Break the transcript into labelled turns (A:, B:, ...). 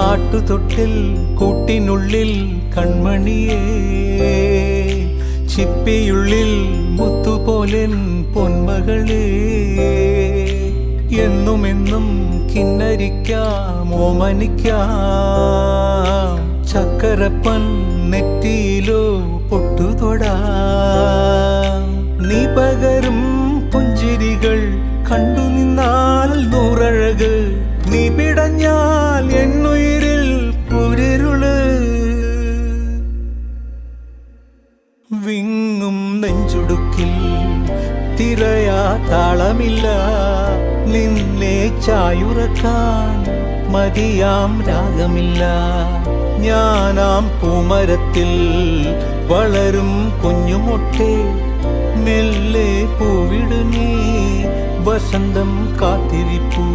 A: ആട്ടുതൊട്ടിൽ കൂട്ടിനുള്ളിൽ കൺമണിയേ, ചിപ്പിയുള്ളിൽ മുത്തുപോലെൻ പൊന്മകളേ, എന്നുമെന്നും കിന്നരിക്കാം ഓമനിക്കാം, ചക്കരപ്പൻ നെറ്റിയിലോ പൊട്ടുതൊടാം. നീ പകരും പുഞ്ചിരികൾ കണ്ടു നിന്നാൽ നൂറഴക്, നീ പിടഞ്ഞാൽ എന്നുയിരിൽ കുരിരുള്. വിങ്ങും നെഞ്ചുടുക്കിൽ തിരയാ താളമില്ല, നിന്നെ ചായുറക്കാൻ മതിയാം രാഗമില്ല. ഞാനാം പൂമരത്തിൽ വളരും കുഞ്ഞുമൊട്ടെ, മെല്ലെ പൂവിടു നീ വസന്തം കാത്തിരിപ്പൂ.